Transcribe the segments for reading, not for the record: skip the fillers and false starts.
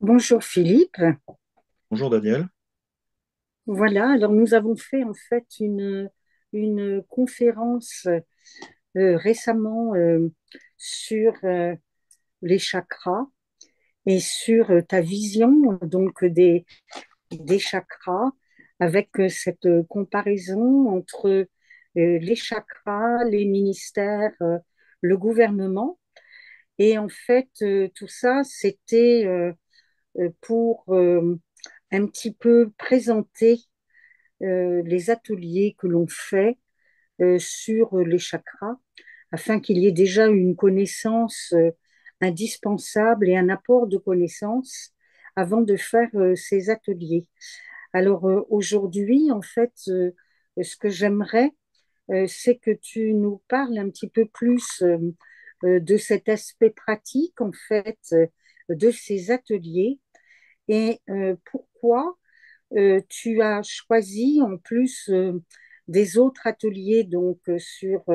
Bonjour Philippe. Bonjour Daniel. Voilà, alors nous avons fait en fait une conférence récemment sur les chakras et sur ta vision donc des chakras avec cette comparaison entre les chakras, les ministères, le gouvernement. Et en fait, tout ça, c'était pour un petit peu présenter les ateliers que l'on fait sur les chakras, afin qu'il y ait déjà une connaissance indispensable et un apport de connaissances avant de faire ces ateliers. Alors aujourd'hui, en fait, ce que j'aimerais, c'est que tu nous parles un petit peu plus de cet aspect pratique, en fait, de ces ateliers et pourquoi tu as choisi, en plus des autres ateliers, donc sur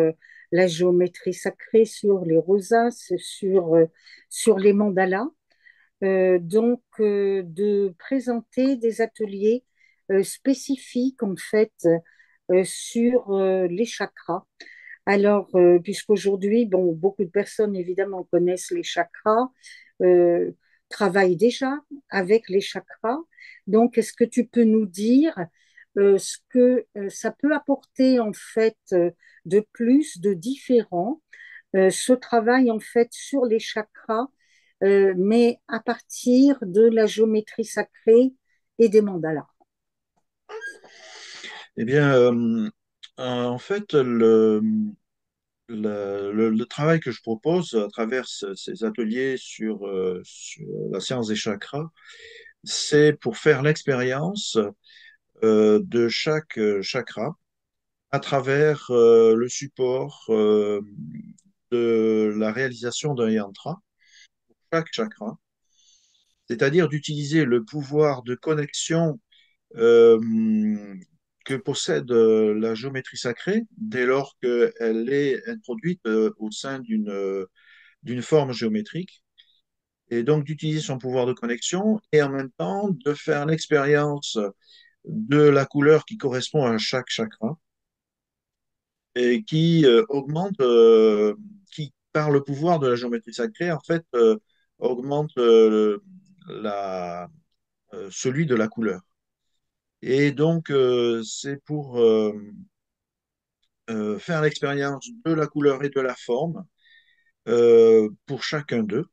la géométrie sacrée, sur les rosaces, sur les mandalas, de présenter des ateliers spécifiques, en fait, sur les chakras. Alors, puisqu'aujourd'hui, bon, beaucoup de personnes, évidemment, connaissent les chakras, euh, travaillent déjà avec les chakras. Donc, est-ce que tu peux nous dire ce que ça peut apporter, en fait, de plus, de différent, ce travail, en fait, sur les chakras, mais à partir de la géométrie sacrée et des mandalas? Eh bien, en fait, le travail que je propose à travers ces ateliers sur la science des chakras, c'est pour faire l'expérience de chaque chakra à travers le support de la réalisation d'un yantra, chaque chakra, c'est-à-dire d'utiliser le pouvoir de connexion euh, que possède la géométrie sacrée dès lors qu'elle est introduite au sein d'une forme géométrique, et donc d'utiliser son pouvoir de connexion et en même temps de faire l'expérience de la couleur qui correspond à chaque chakra et qui augmente, qui par le pouvoir de la géométrie sacrée, en fait, augmente celui de la couleur. Et donc, c'est pour faire l'expérience de la couleur et de la forme pour chacun d'eux,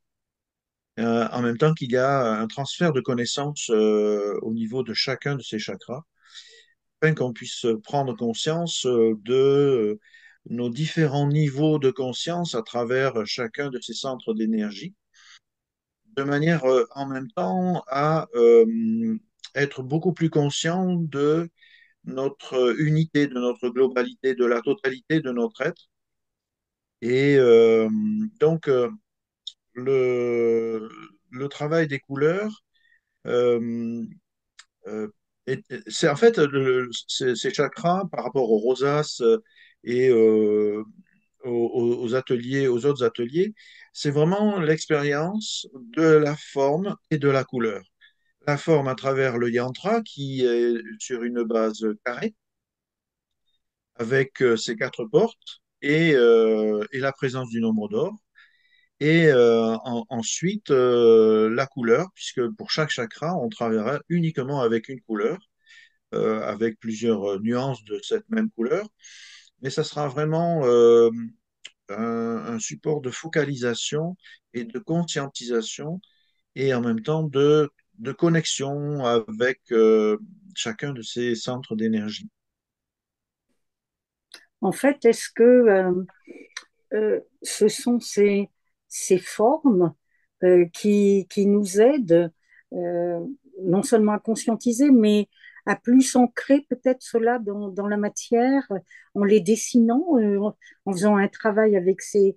en même temps qu'il y a un transfert de connaissances au niveau de chacun de ces chakras, afin qu'on puisse prendre conscience de nos différents niveaux de conscience à travers chacun de ces centres d'énergie, de manière en même temps à être beaucoup plus conscient de notre unité, de notre globalité, de la totalité de notre être. Et donc, le, le travail des couleurs, euh, euh, c'est en fait ces chakras par rapport aux rosaces et aux ateliers, aux autres ateliers, c'est vraiment l'expérience de la forme et de la couleur. La forme à travers le yantra qui est sur une base carrée avec ses quatre portes et la présence du nombre d'or. Et ensuite, la couleur, puisque pour chaque chakra, on travaillera uniquement avec une couleur, avec plusieurs nuances de cette même couleur. Mais ça sera vraiment un support de focalisation et de conscientisation et en même temps de connexion avec chacun de ces centres d'énergie. En fait, est-ce que ce sont ces formes qui nous aident euh, non seulement à conscientiser, mais à plus ancrer peut-être cela dans la matière, en les dessinant, en faisant un travail avec ces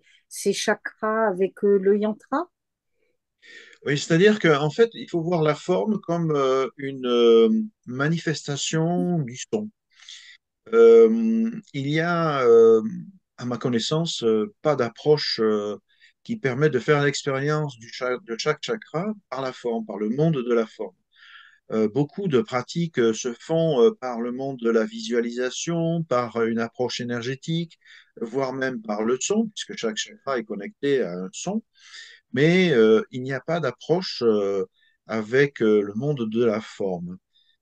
chakras, avec le yantra. Oui, c'est-à-dire qu'en fait, il faut voir la forme comme une manifestation du son. Il y a, à ma connaissance, pas d'approche qui permet de faire l'expérience de chaque chakra par la forme, par le monde de la forme. Beaucoup de pratiques se font par le monde de la visualisation, par une approche énergétique, voire même par le son, puisque chaque chakra est connecté à un son. Mais il n'y a pas d'approche avec le monde de la forme.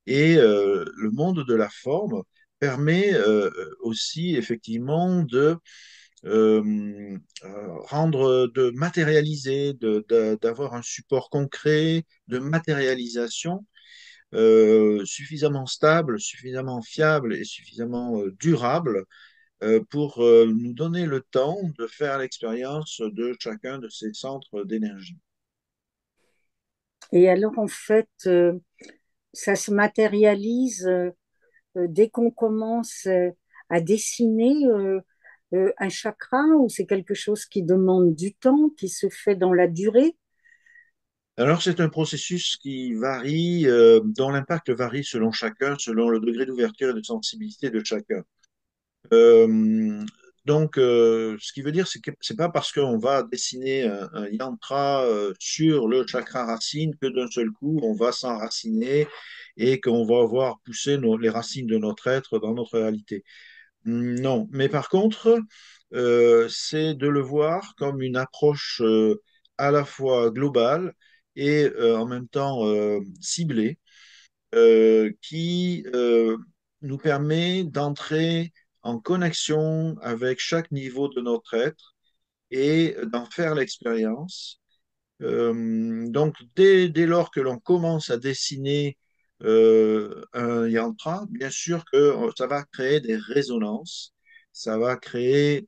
Et le monde de la forme permet aussi effectivement de matérialiser, d'avoir un support concret de matérialisation suffisamment stable, suffisamment fiable et suffisamment durable pour nous donner le temps de faire l'expérience de chacun de ces centres d'énergie. Et alors, en fait, ça se matérialise dès qu'on commence à dessiner un chakra, ou c'est quelque chose qui demande du temps, qui se fait dans la durée? Alors, c'est un processus qui varie, dont l'impact varie selon chacun, selon le degré d'ouverture et de sensibilité de chacun. Euh, ce qui veut dire, c'est que c'est pas parce qu'on va dessiner un yantra sur le chakra racine que d'un seul coup, on va s'enraciner et qu'on va voir pousser les racines de notre être dans notre réalité. Non, mais par contre, c'est de le voir comme une approche à la fois globale et en même temps ciblée, qui nous permet d'entrer en connexion avec chaque niveau de notre être et d'en faire l'expérience. Dès lors que l'on commence à dessiner un yantra, bien sûr que ça va créer des résonances, ça va créer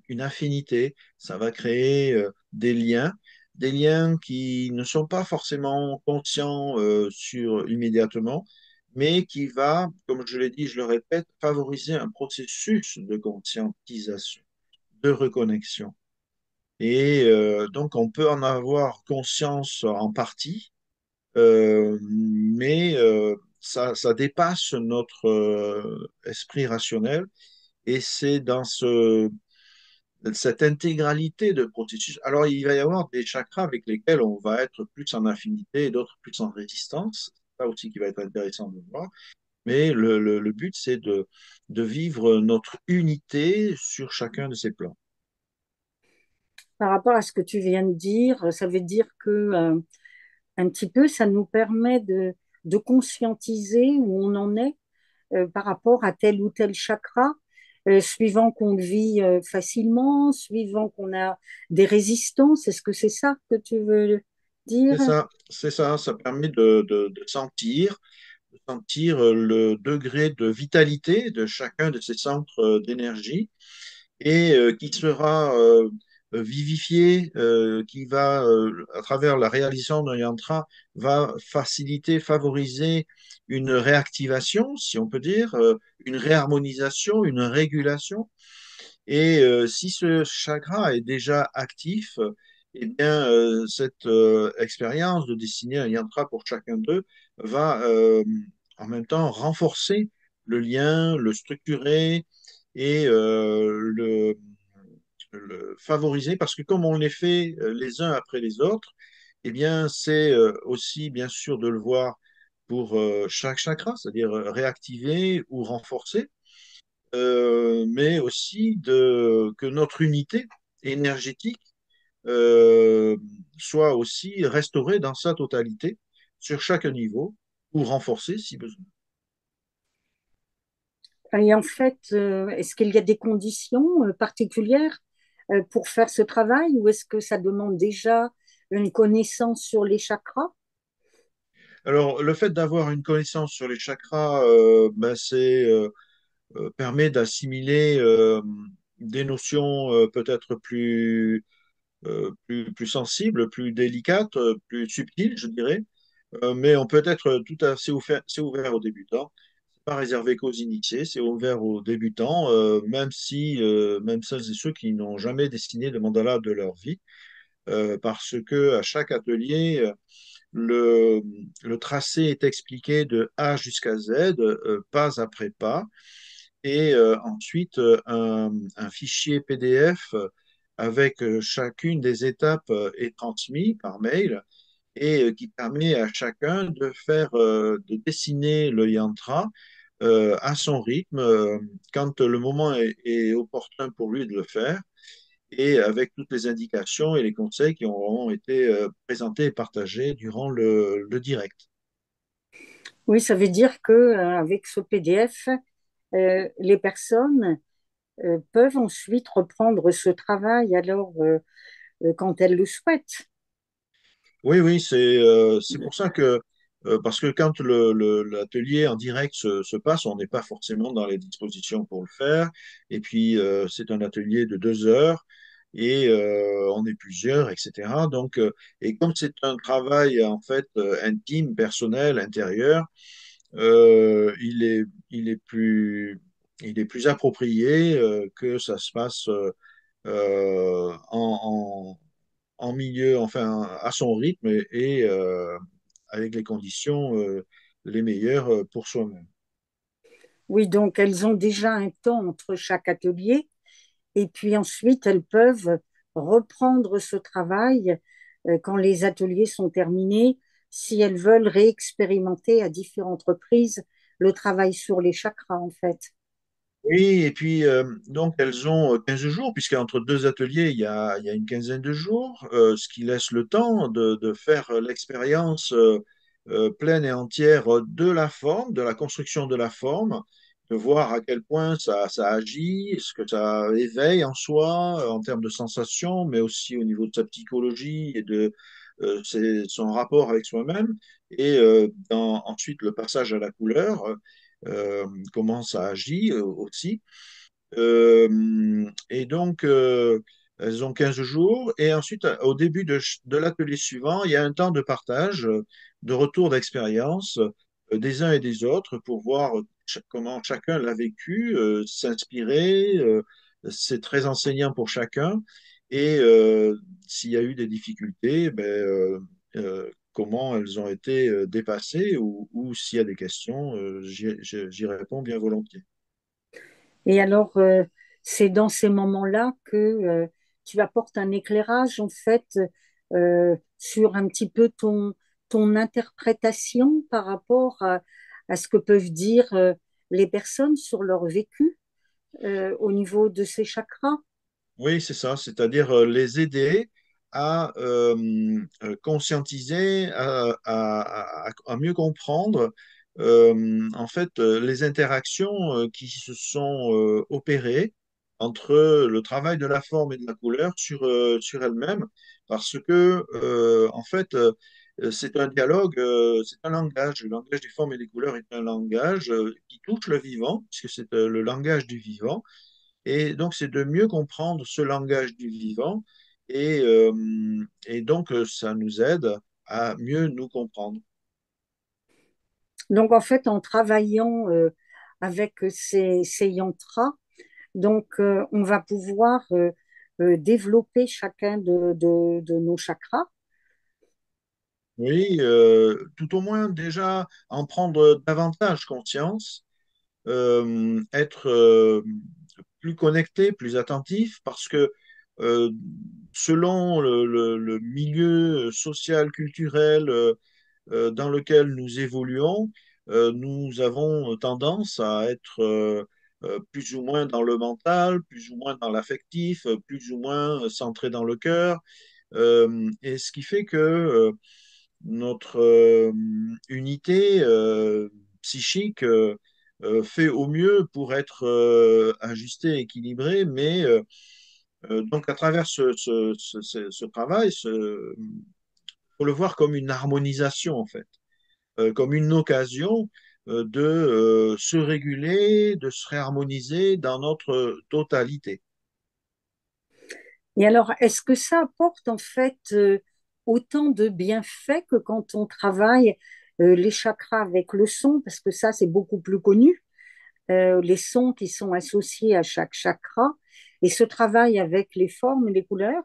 une affinité, ça va créer des liens qui ne sont pas forcément conscients immédiatement, mais qui va, comme je l'ai dit, je le répète, favoriser un processus de conscientisation, de reconnexion. Et donc, on peut en avoir conscience en partie, mais ça dépasse notre esprit rationnel. Et c'est dans cette intégralité de processus. Alors, il va y avoir des chakras avec lesquels on va être plus en affinité et d'autres plus en résistance. C'est ça aussi qui va être intéressant de voir. Mais le but, c'est de vivre notre unité sur chacun de ces plans. Par rapport à ce que tu viens de dire, ça veut dire que un petit peu, ça nous permet de conscientiser où on en est par rapport à tel ou tel chakra, suivant qu'on le vit facilement, suivant qu'on a des résistances. Est-ce que c'est ça que tu veux dire? Ça permet de sentir le degré de vitalité de chacun de ces centres d'énergie et qui sera vivifié, qui va, à travers la réalisation d'un yantra, va faciliter, favoriser une réactivation, si on peut dire, une réharmonisation, une régulation. Et si ce chakra est déjà actif, eh bien, cette expérience de dessiner un yantra pour chacun d'eux va en même temps renforcer le lien, le structurer et le favoriser parce que comme on les fait les uns après les autres, eh bien, c'est aussi bien sûr de le voir pour chaque chakra, c'est-à-dire réactiver ou renforcer, mais aussi que notre unité énergétique euh, soit aussi restaurée dans sa totalité sur chaque niveau ou renforcée si besoin. Et en fait, est-ce qu'il y a des conditions particulières pour faire ce travail, ou est-ce que ça demande déjà une connaissance sur les chakras? Alors, le fait d'avoir une connaissance sur les chakras, permet d'assimiler des notions peut-être plus sensibles, plus délicates, plus subtiles, je dirais. Mais on peut être tout à c'est ouvert aux débutants. C'est pas réservé qu'aux initiés, c'est ouvert aux débutants, même celles et ceux qui n'ont jamais dessiné de mandala de leur vie, parce que à chaque atelier, le, le tracé est expliqué de A jusqu'à Z, pas après pas, et ensuite un fichier PDF avec chacune des étapes est transmis par mail et qui permet à chacun de faire, de dessiner le yantra à son rythme quand le moment est opportun pour lui de le faire et avec toutes les indications et les conseils qui auront été présentés et partagés durant le direct. Oui, ça veut dire que avec ce PDF, les personnes peuvent ensuite reprendre ce travail alors quand elles le souhaitent. Oui, oui, c'est pour ça que, parce que quand l'atelier en direct se passe, on n'est pas forcément dans les dispositions pour le faire. Et puis, c'est un atelier de 2 heures et on est plusieurs, etc. Donc, et comme c'est un travail en fait intime, personnel, intérieur, il est plus approprié que ça se passe en milieu, enfin à son rythme et, avec les conditions les meilleures pour soi-même. Oui, donc elles ont déjà un temps entre chaque atelier et puis ensuite elles peuvent reprendre ce travail quand les ateliers sont terminés, si elles veulent réexpérimenter à différentes reprises le travail sur les chakras en fait. Oui, et puis donc elles ont 15 jours, puisqu'entre deux ateliers, il y a une quinzaine de jours, ce qui laisse le temps de faire l'expérience pleine et entière de la forme, de la construction de la forme, de voir à quel point ça agit, ce que ça éveille en soi, en termes de sensations, mais aussi au niveau de sa psychologie et de son rapport avec soi-même, et ensuite le passage à la couleur comment ça agit aussi. Et donc, elles ont 15 jours. Et ensuite, au début de l'atelier suivant, il y a un temps de partage, de retour d'expérience des uns et des autres pour voir comment chacun l'a vécu, s'inspirer. C'est très enseignant pour chacun. Et s'il y a eu des difficultés, ben, comment elles ont été dépassées ou s'il y a des questions, j'y réponds bien volontiers. Et alors, c'est dans ces moments-là que tu apportes un éclairage, en fait, sur un petit peu ton interprétation par rapport à ce que peuvent dire les personnes sur leur vécu au niveau de ces chakras. Oui, c'est ça, c'est-à-dire les aider à conscientiser, à mieux comprendre en fait les interactions qui se sont opérées entre le travail de la forme et de la couleur sur elles-mêmes, parce que en fait c'est un dialogue, c'est un langage. Le langage des formes et des couleurs est un langage qui touche le vivant, puisque c'est le langage du vivant. Et donc, c'est de mieux comprendre ce langage du vivant et donc, ça nous aide à mieux nous comprendre. Donc, en fait, en travaillant avec ces yantras, donc, on va pouvoir développer chacun de nos chakras. Oui, tout au moins déjà en prendre davantage conscience, être plus connecté, plus attentif, parce que euh, selon le milieu social, culturel, dans lequel nous évoluons, nous avons tendance à être plus ou moins dans le mental, plus ou moins dans l'affectif, plus ou moins centré dans le cœur. Et ce qui fait que notre unité psychique fait au mieux pour être ajustée, équilibrée, mais donc à travers ce travail, faut le voir comme une harmonisation en fait, comme une occasion de se réguler, de se réharmoniser dans notre totalité. Et alors, est-ce que ça apporte en fait autant de bienfaits que quand on travaille les chakras avec le son, parce que ça, c'est beaucoup plus connu, les sons qui sont associés à chaque chakra, et ce travail avec les formes et les couleurs,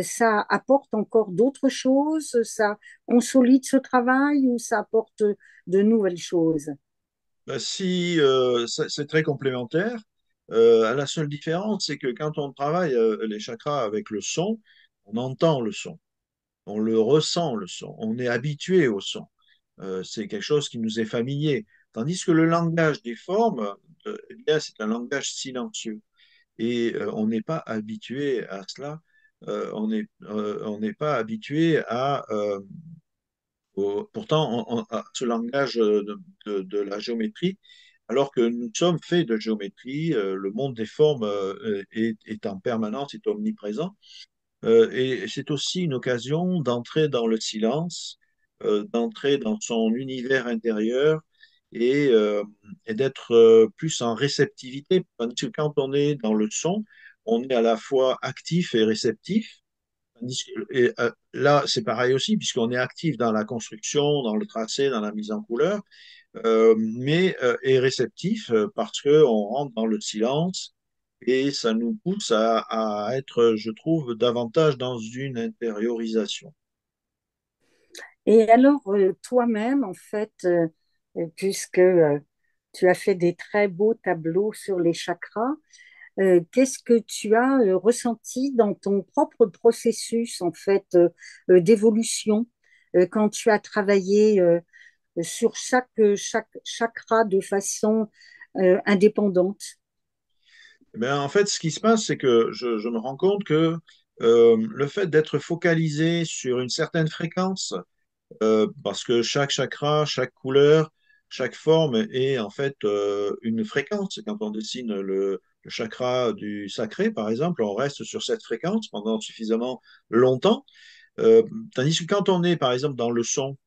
ça apporte encore d'autres choses, ça consolide ce travail ou ça apporte de nouvelles choses? Si c'est très complémentaire, La seule différence, c'est que quand on travaille les chakras avec le son, on entend le son, on le ressent le son, on est habitué au son. C'est quelque chose qui nous est familier. Tandis que le langage des formes, eh bien, c'est un langage silencieux. Et on n'est pas habitué à cela. On n'est pas habitué pourtant, à ce langage de la géométrie, alors que nous sommes faits de géométrie. Le monde des formes est en permanence, est omniprésent. Et c'est aussi une occasion d'entrer dans le silence, d'entrer dans son univers intérieur et d'être plus en réceptivité. Tandis que quand on est dans le son, on est à la fois actif et réceptif. Là, c'est pareil aussi, puisqu'on est actif dans la construction, dans le tracé, dans la mise en couleur, mais est réceptif parce qu'on rentre dans le silence et ça nous pousse à être, je trouve, davantage dans une intériorisation. Et alors, toi-même, en fait, puisque tu as fait des très beaux tableaux sur les chakras, qu'est-ce que tu as ressenti dans ton propre processus, en fait, d'évolution, quand tu as travaillé sur chaque chakra de façon indépendante? Eh bien, en fait, ce qui se passe, c'est que je me rends compte que le fait d'être focalisé sur une certaine fréquence, parce que chaque chakra, chaque couleur, chaque forme est en fait une fréquence. Quand on dessine le chakra du sacré, par exemple, on reste sur cette fréquence pendant suffisamment longtemps. Euh, Tandis que quand on est, par exemple, dans le son,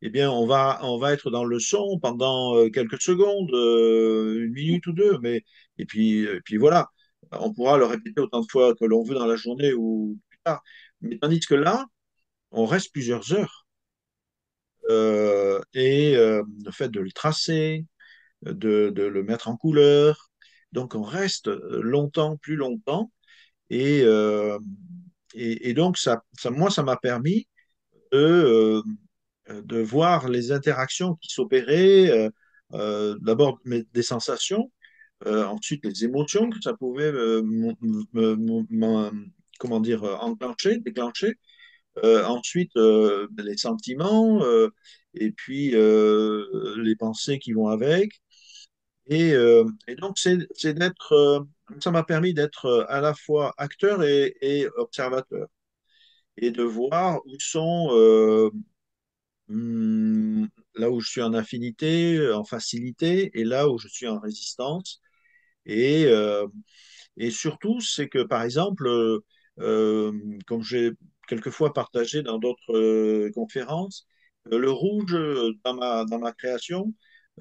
eh bien, on va être dans le son pendant quelques secondes, une minute ou deux, mais et puis voilà, on pourra le répéter autant de fois que l'on veut dans la journée ou plus tard. Mais tandis que là, on reste plusieurs heures. Le fait de le tracer, de le mettre en couleur. Donc on reste longtemps, plus longtemps. Et, euh, et donc moi, ça m'a permis de voir les interactions qui s'opéraient, d'abord des sensations, ensuite les émotions que ça pouvait comment dire, déclencher. Ensuite, les sentiments, et puis les pensées qui vont avec. Et donc, ça m'a permis d'être à la fois acteur et observateur, et de voir où sont, hmm, là où je suis en affinité, en facilité, et là où je suis en résistance. Et, euh, Et surtout, c'est que, par exemple, comme j'ai quelquefois partagé dans d'autres conférences, le rouge dans ma création,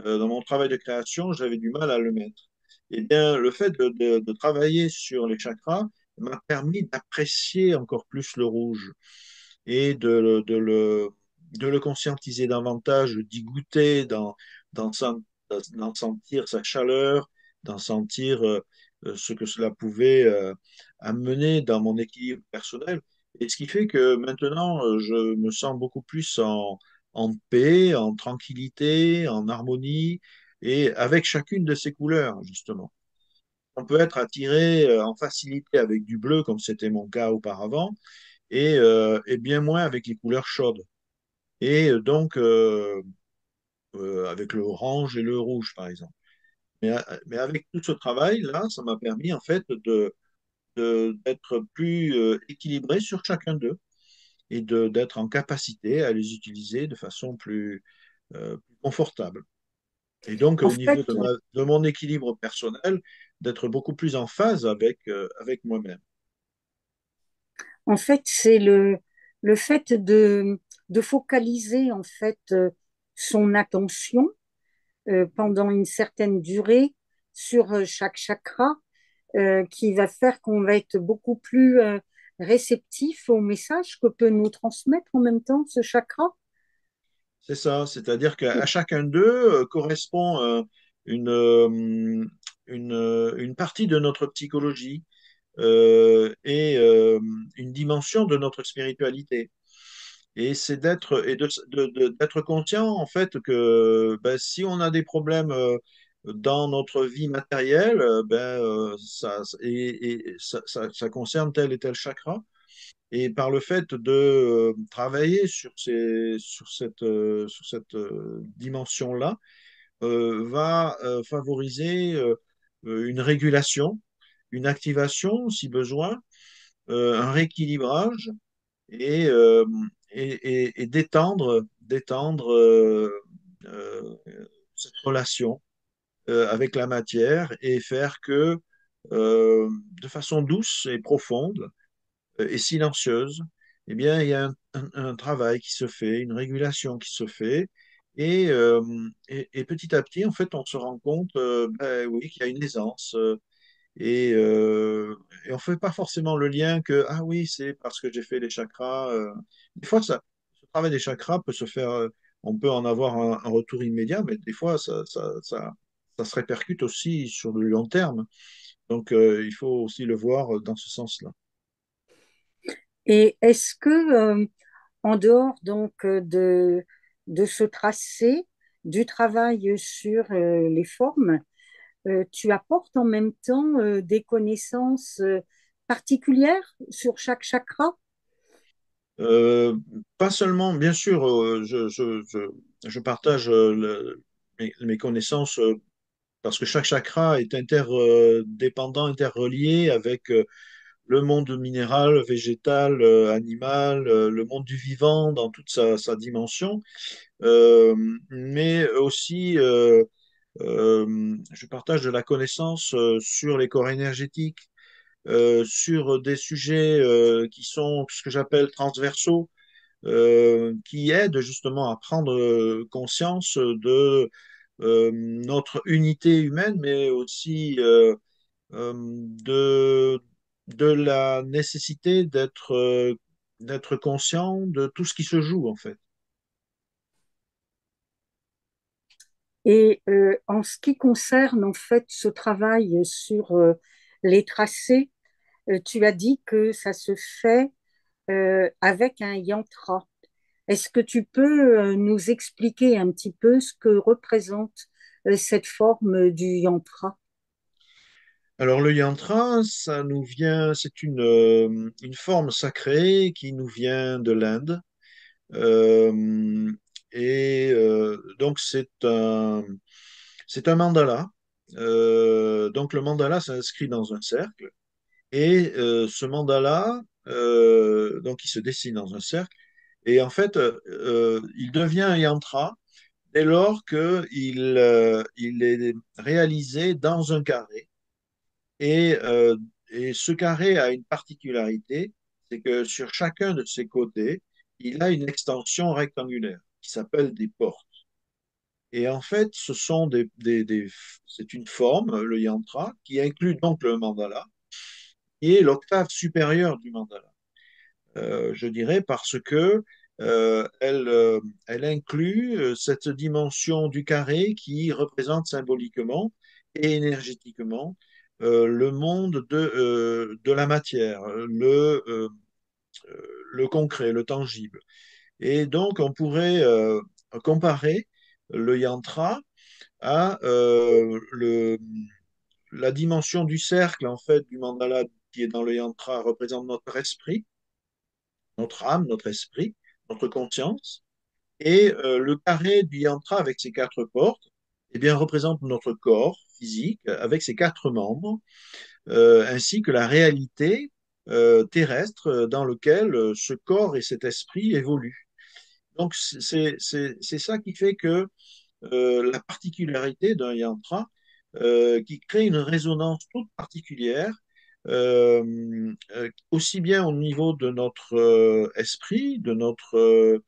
dans mon travail de création, j'avais du mal à le mettre. Eh bien, le fait de travailler sur les chakras m'a permis d'apprécier encore plus le rouge et de le conscientiser davantage, d'y goûter, d'en sentir sa chaleur, d'en sentir ce que cela pouvait amener dans mon équilibre personnel. Et ce qui fait que maintenant, je me sens beaucoup plus en paix, en tranquillité, en harmonie, et avec chacune de ces couleurs, justement. On peut être attiré en facilité avec du bleu, comme c'était mon cas auparavant, et bien moins avec les couleurs chaudes. Et avec le orange et le rouge, par exemple. Mais avec tout ce travail-là, ça m'a permis en fait d'être plus équilibré sur chacun d'eux et d'être en capacité à les utiliser de façon plus confortable. Et donc, En au niveau fait, de mon équilibre personnel, d'être beaucoup plus en phase avec moi-même. En fait, c'est le fait de focaliser en fait son attention pendant une certaine durée sur chaque chakra qui va faire qu'on va être beaucoup plus réceptif au message que peut nous transmettre en même temps ce chakra. C'est ça, c'est-à-dire qu'à chacun d'eux correspond une, euh, une partie de notre psychologie et une dimension de notre spiritualité. Et c'est d'être conscient en fait que ben, si on a des problèmes dans notre vie matérielle, ça concerne tel et tel chakra. Et par le fait de travailler sur cette dimension-là, va favoriser une régulation, une activation si besoin, un rééquilibrage et, euh, et détendre euh, cette relation avec la matière et faire que de façon douce et profonde et silencieuse, eh bien, il y a un travail qui se fait, une régulation qui se fait. Et petit à petit, en fait, on se rend compte oui, qu'il y a une aisance. Et, euh, et on ne fait pas forcément le lien que, ah oui, c'est parce que j'ai fait les chakras. Des fois, ce travail des chakras peut se faire, on peut en avoir un retour immédiat, mais des fois, ça se répercute aussi sur le long terme. Donc, il faut aussi le voir dans ce sens-là. Et est-ce que, en dehors donc de ce tracé, du travail sur les formes, tu apportes en même temps des connaissances particulières sur chaque chakra? Euh, Pas seulement, bien sûr, je partage mes connaissances parce que chaque chakra est interdépendant, interrelié avec le monde minéral, végétal, animal, le monde du vivant dans toute sa dimension. Euh, mais aussi, je partage de la connaissance sur les corps énergétiques, sur des sujets qui sont ce que j'appelle transversaux, qui aident justement à prendre conscience de notre unité humaine, mais aussi de, de la nécessité d'être conscient de tout ce qui se joue, en fait. Et en ce qui concerne en fait ce travail sur les tracés, tu as dit que ça se fait avec un yantra. Est-ce que tu peux nous expliquer un petit peu ce que représente cette forme du yantra? Alors le yantra, ça nous vient, c'est une forme sacrée qui nous vient de l'Inde. Euh, donc c'est un mandala. Donc le mandala s'inscrit dans un cercle et ce mandala, donc il se dessine dans un cercle et en fait il devient un yantra dès lors il est réalisé dans un carré et, euh, et ce carré a une particularité, c'est que sur chacun de ses côtés, il a une extension rectangulaire qui s'appelle des portes. Et en fait, c'est une forme, le yantra, qui inclut donc le mandala et l'octave supérieure du mandala. Je dirais parce que elle inclut cette dimension du carré qui représente symboliquement et énergétiquement le monde de la matière, le concret, le tangible. Et donc, on pourrait comparer le yantra à la dimension du cercle, en fait, du mandala qui est dans le yantra représente notre esprit, notre âme, notre esprit, notre conscience. Et le carré du yantra avec ses quatre portes eh bien, représente notre corps physique avec ses quatre membres, ainsi que la réalité terrestre dans lequel ce corps et cet esprit évoluent. Donc, c'est ça qui fait que la particularité d'un yantra qui crée une résonance toute particulière, aussi bien au niveau de notre esprit, de notre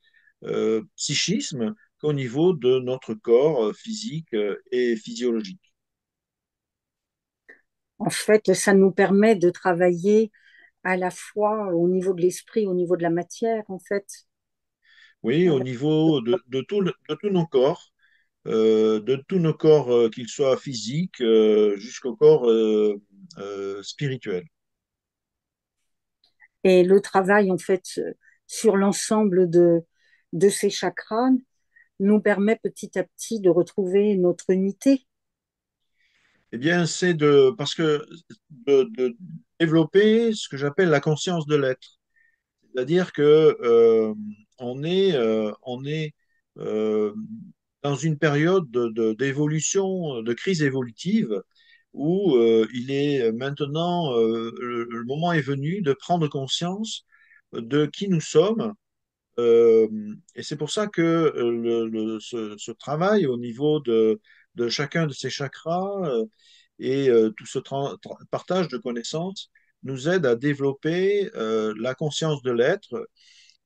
psychisme, qu'au niveau de notre corps physique et physiologique. En fait, ça nous permet de travailler à la fois au niveau de l'esprit, au niveau de la matière, en fait. Oui, au niveau de tous nos corps, de tous nos corps, qu'ils soient physiques jusqu'au corps spirituel. Et le travail, en fait, sur l'ensemble de ces chakras nous permet petit à petit de retrouver notre unité. Eh bien, parce que de développer ce que j'appelle la conscience de l'être. C'est-à-dire que on est euh, dans une période d'évolution, de crise évolutive, où il est maintenant, le moment est venu de prendre conscience de qui nous sommes. Euh, et c'est pour ça que ce travail au niveau de chacun de ces chakras et tout ce partage de connaissances nous aide à développer la conscience de l'être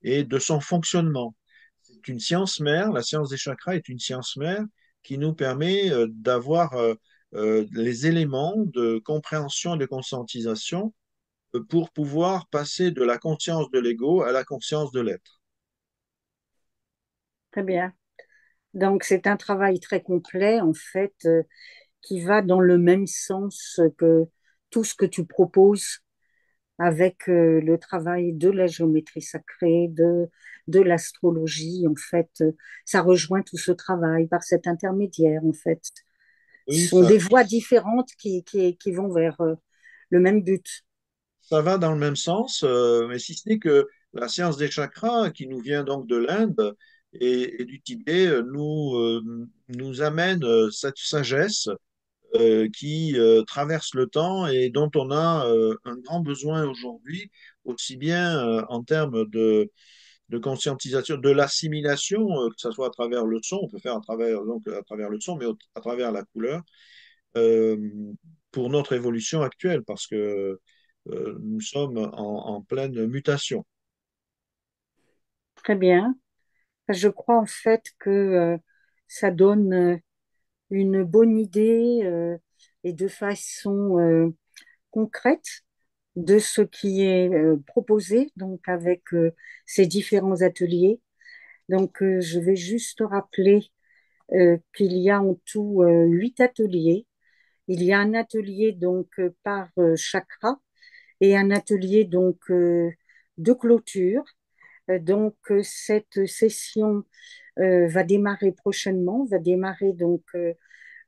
et de son fonctionnement. C'est une science mère, la science des chakras est une science mère qui nous permet d'avoir les éléments de compréhension et de conscientisation pour pouvoir passer de la conscience de l'ego à la conscience de l'être. Très bien. Donc, c'est un travail très complet, en fait, qui va dans le même sens que tout ce que tu proposes avec le travail de la géométrie sacrée, de l'astrologie. En fait, ça rejoint tout ce travail par cet intermédiaire, en fait. Oui, Ce sont des voies différentes qui vont vers le même but. ça va dans le même sens, mais si ce n'est que la science des chakras, qui nous vient donc de l'Inde et du Tibet, nous amène cette sagesse qui traverse le temps et dont on a un grand besoin aujourd'hui, aussi bien en termes de conscientisation, de l'assimilation, que ce soit à travers le son, on peut faire à travers, donc, à travers le son, mais à travers la couleur, euh, pour notre évolution actuelle, parce que nous sommes en pleine mutation. Très bien. Je crois en fait que ça donne une bonne idée et de façon concrète de ce qui est proposé donc avec ces différents ateliers. Donc, je vais juste rappeler qu'il y a en tout 8 ateliers. Il y a un atelier donc par chakra et un atelier donc de clôture. Cette session va démarrer prochainement, va démarrer donc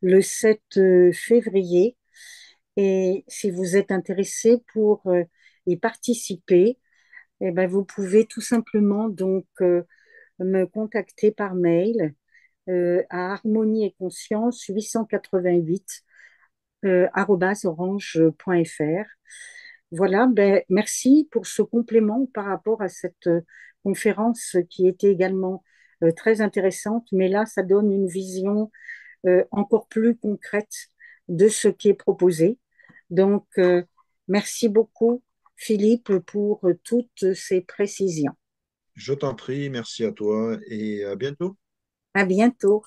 le 7 février. Et si vous êtes intéressé pour y participer, eh ben, vous pouvez tout simplement donc me contacter par mail à harmonie et conscience 888 orange.fr. Voilà, ben, merci pour ce complément par rapport à cette conférence qui était également très intéressante, mais là, ça donne une vision encore plus concrète de ce qui est proposé. Donc, merci beaucoup, Philippe, pour toutes ces précisions. Je t'en prie, merci à toi et à bientôt. À bientôt.